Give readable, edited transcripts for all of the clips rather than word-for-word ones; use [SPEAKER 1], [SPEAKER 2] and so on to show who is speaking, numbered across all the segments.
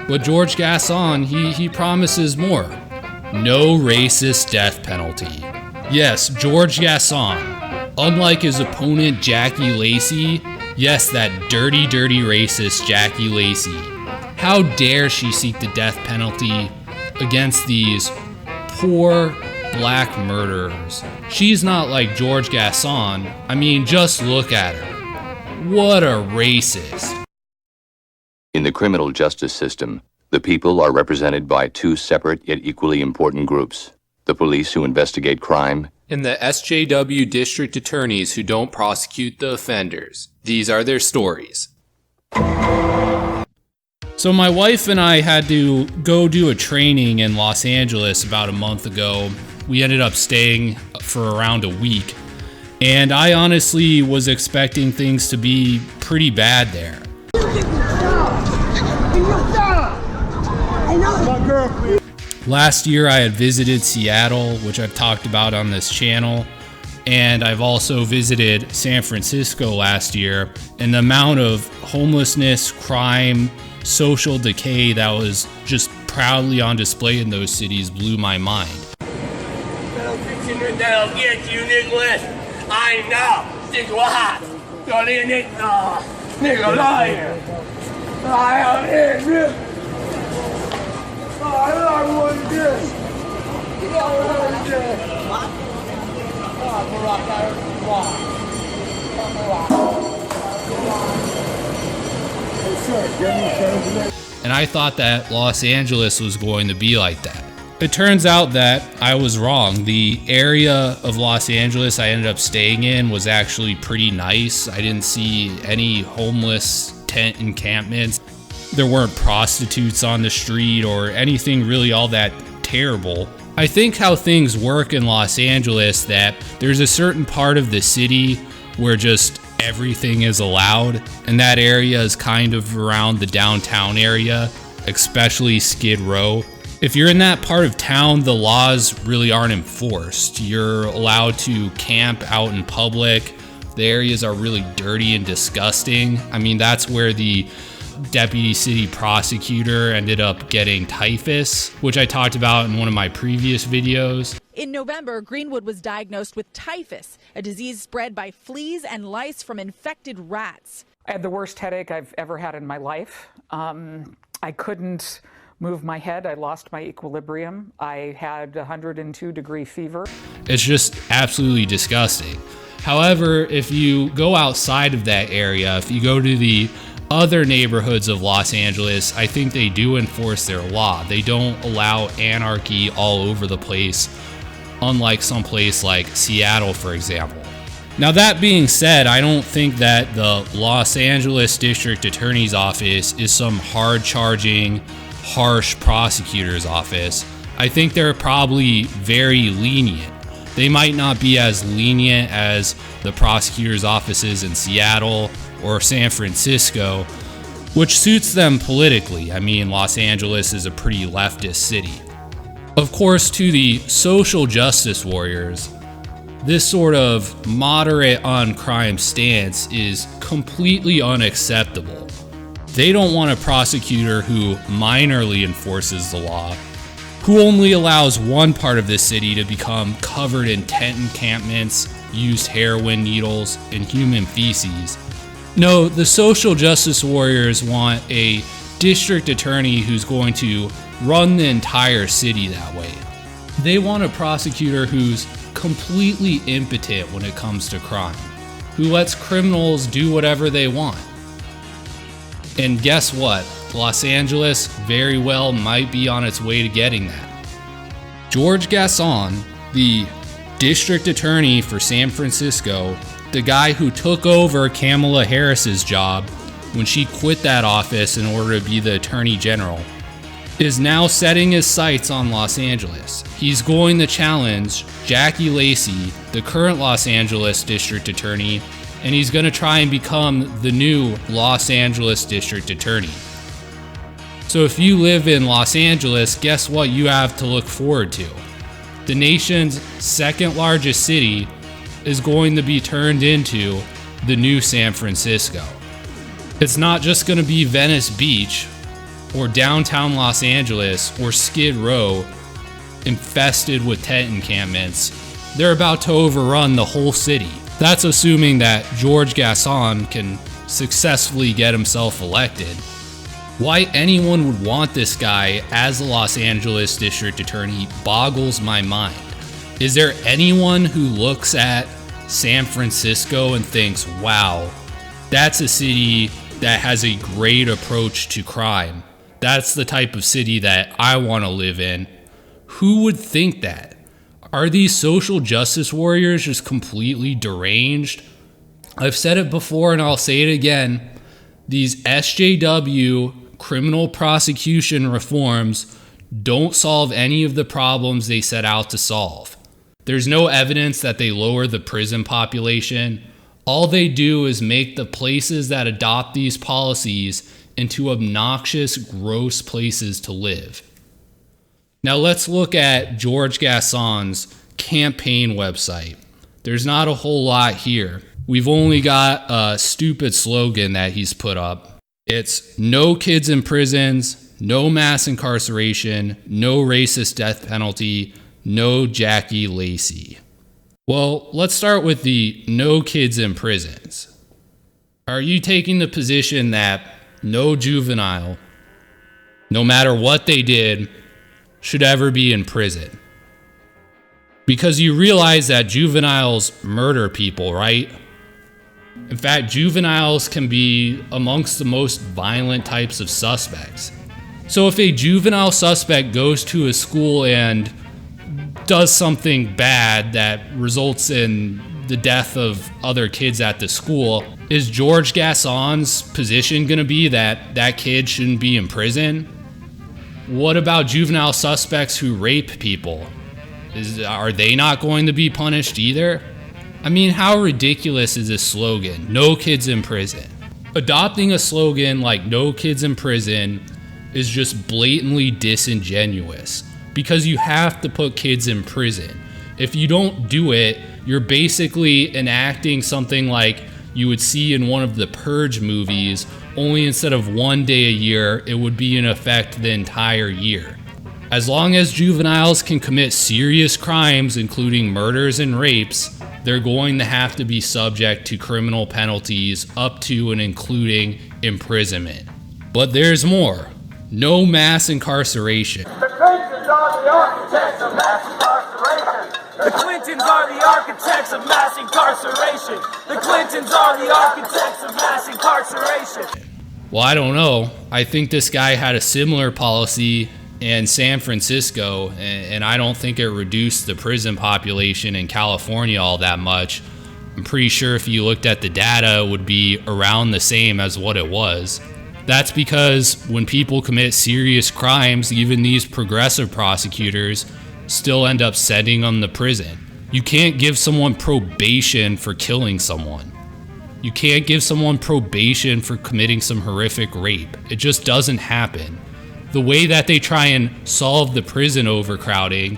[SPEAKER 1] But George Gascon, he promises more. No racist death penalty. Yes, George Gascon, unlike his opponent Jackie Lacey, yes, that dirty, dirty racist Jackie Lacey, how dare she seek the death penalty against these poor black murderers. She's not like George Gascon. I mean, just look at her. What a racist.
[SPEAKER 2] In the criminal justice system, the people are represented by two separate yet equally important groups. The police who investigate crime,
[SPEAKER 1] and the SJW district attorneys who don't prosecute the offenders. These are their stories. So my wife and I had to go do a training in Los Angeles about a month ago. We ended up staying for around a week, and I honestly was expecting things to be pretty bad there. Last year I had visited Seattle, which I've talked about on this channel, and I've also visited San Francisco last year, and the amount of homelessness, crime, social decay that was just proudly on display in those cities blew my mind.
[SPEAKER 3] That'll get you, Nicholas. I know. Stick what hot. Go to Nicholas. I am here. I want this.
[SPEAKER 1] And I thought that Los Angeles was going to be like that. It turns out that I was wrong. The area of Los Angeles I ended up staying in was actually pretty nice. I didn't see any homeless tent encampments. There weren't prostitutes on the street or anything really all that terrible. I think how things work in Los Angeles, that there's a certain part of the city where just everything is allowed, and that area is kind of around the downtown area, especially Skid Row. If you're in that part of town, the laws really aren't enforced. You're allowed to camp out in public. The areas are really dirty and disgusting. I mean, that's where the deputy city prosecutor ended up getting typhus, which I talked about in one of my previous videos.
[SPEAKER 4] In November, Greenwood was diagnosed with typhus, a disease spread by fleas and lice from infected rats.
[SPEAKER 5] I had the worst headache I've ever had in my life. I couldn't move my head. I lost my equilibrium. I had 102-degree fever.
[SPEAKER 1] It's just absolutely disgusting. However, if you go outside of that area, if you go to the other neighborhoods of Los Angeles, I think they do enforce their law. They don't allow anarchy all over the place, unlike some place like Seattle, for example. Now, that being said, I don't think that the Los Angeles District Attorney's Office is some hard-charging, harsh prosecutor's office. I think they're probably very lenient. They might not be as lenient as the prosecutor's offices in Seattle or San Francisco, which suits them politically. I mean, Los Angeles is a pretty leftist city. Of course, to the social justice warriors, this sort of moderate on crime stance is completely unacceptable. They don't want a prosecutor who minorly enforces the law, who only allows one part of the city to become covered in tent encampments, used heroin needles, and human feces. No, the social justice warriors want a district attorney who's going to run the entire city that way. They want a prosecutor who's completely impotent when it comes to crime, who lets criminals do whatever they want. And guess what? Los Angeles very well might be on its way to getting that. George Gascon, the district attorney for San Francisco, the guy who took over Kamala Harris's job when she quit that office in order to be the attorney general, is now setting his sights on Los Angeles. He's going to challenge Jackie Lacey, the current Los Angeles district attorney, and he's going to try and become the new Los Angeles district attorney. So if you live in Los Angeles, guess what you have to look forward to? The nation's second largest city is going to be turned into the new San Francisco. It's not just going to be Venice Beach. or downtown Los Angeles, or Skid Row, infested with tent encampments, they're about to overrun the whole city. That's assuming that George Gascon can successfully get himself elected. Why anyone would want this guy as the Los Angeles District Attorney boggles my mind. Is there anyone who looks at San Francisco and thinks, wow, that's a city that has a great approach to crime? That's the type of city that I want to live in. Who would think that? Are these social justice warriors just completely deranged? I've said it before and I'll say it again. These SJW criminal prosecution reforms don't solve any of the problems they set out to solve. There's no evidence that they lower the prison population. All they do is make the places that adopt these policies into obnoxious, gross places to live. Now let's look at George Gascon's campaign website. There's not a whole lot here. We've only got a stupid slogan that he's put up. It's no kids in prisons, no mass incarceration, no racist death penalty, no Jackie Lacey. Well, let's start with the no kids in prisons. Are you taking the position that no juvenile, no matter what they did, should ever be in prison? Because you realize that juveniles murder people, right? In fact, juveniles can be amongst the most violent types of suspects. So if a juvenile suspect goes to a school and does something bad that results in the death of other kids at the school, is George Gascon's position going to be that that kid shouldn't be in prison? What about juvenile suspects who rape people? Are they not going to be punished either? I mean, how ridiculous is this slogan, no kids in prison? Adopting a slogan like no kids in prison is just blatantly disingenuous because you have to put kids in prison. If you don't do it, you're basically enacting something like you would see in one of the Purge movies, only instead of 1 day a year, it would be in effect the entire year. As long as juveniles can commit serious crimes, including murders and rapes, they're going to have to be subject to criminal penalties up to and including imprisonment. But there's more. No mass incarceration.
[SPEAKER 3] The Clintons are the architects of mass incarceration. The Clintons are the architects of mass incarceration. The Clintons are the architects of mass incarceration.
[SPEAKER 1] Well, I don't know. I think this guy had a similar policy in San Francisco, and I don't think it reduced the prison population in California all that much. I'm pretty sure if you looked at the data, it would be around the same as what it was. That's because when people commit serious crimes, even these progressive prosecutors still end up sending them to prison. You can't give someone probation for killing someone. You can't give someone probation for committing some horrific rape. It just doesn't happen. The way that they try and solve the prison overcrowding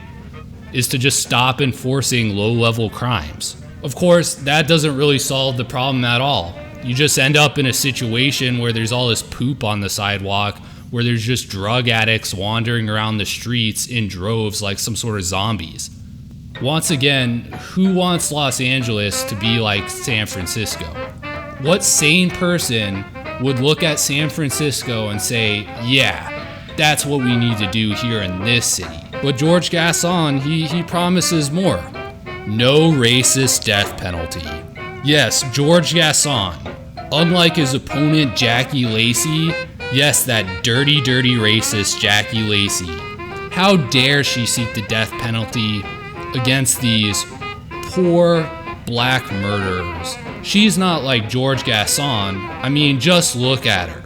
[SPEAKER 1] is to just stop enforcing low-level crimes. Of course, that doesn't really solve the problem at all. You just end up in a situation where there's all this poop on the sidewalk, where there's just drug addicts wandering around the streets in droves like some sort of zombies. Once again, who wants Los Angeles to be like San Francisco? What sane person would look at San Francisco and say, yeah, that's what we need to do here in this city? But George Gascon, he promises more. No racist death penalty. Yes, George Gascon, unlike his opponent Jackie Lacey, yes, that dirty, dirty racist Jackie Lacey, how dare she seek the death penalty against these poor black murderers? She's not like George Gascon. I mean, just look at her.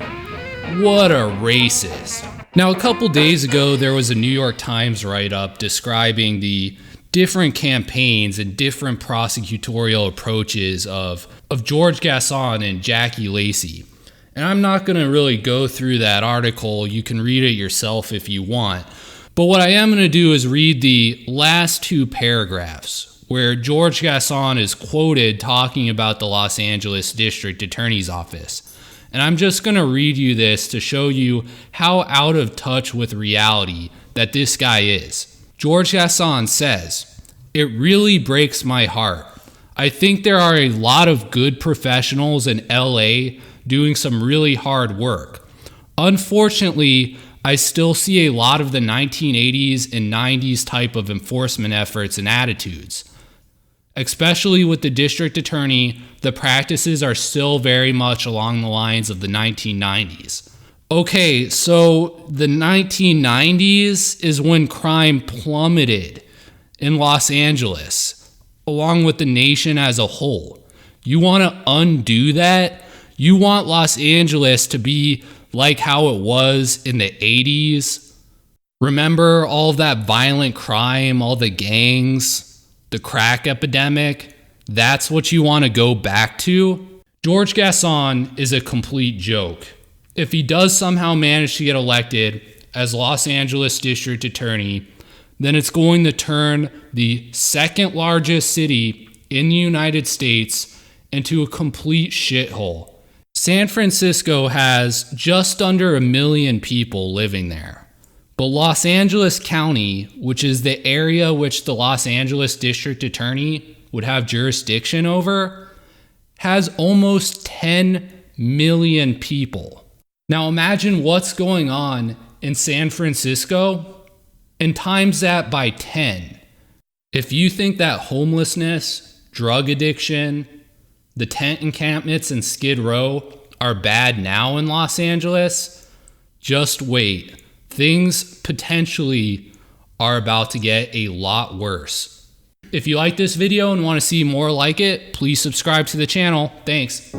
[SPEAKER 1] What a racist. Now, a couple days ago, there was a New York Times write-up describing the different campaigns and different prosecutorial approaches of George Gascon and Jackie Lacey. And I'm not going to really go through that article. You can read it yourself if you want. But what I am going to do is read the last two paragraphs where George Gascon is quoted talking about the Los Angeles District Attorney's Office. And I'm just going to read you this to show you how out of touch with reality that this guy is. George Gascon says, "It really breaks my heart. I think there are a lot of good professionals in LA doing some really hard work. Unfortunately, I still see a lot of the 1980s and 90s type of enforcement efforts and attitudes. Especially with the district attorney, the practices are still very much along the lines of the 1990s. Okay, so the 1990s is when crime plummeted in Los Angeles, along with the nation as a whole. You want to undo that? You want Los Angeles to be like how it was in the 80s? Remember all of that violent crime, all the gangs? The crack epidemic, that's what you want to go back to? George Gascon is a complete joke. If he does somehow manage to get elected as Los Angeles District Attorney, then it's going to turn the second largest city in the United States into a complete shithole. San Francisco has just under 1 million people living there. But Los Angeles County, which is the area which the Los Angeles District Attorney would have jurisdiction over, has almost 10 million people. Now imagine what's going on in San Francisco and times that by 10. If you think that homelessness, drug addiction, the tent encampments in Skid Row are bad now in Los Angeles, just wait. Things potentially are about to get a lot worse. If you like this video and want to see more like it, please subscribe to the channel. Thanks.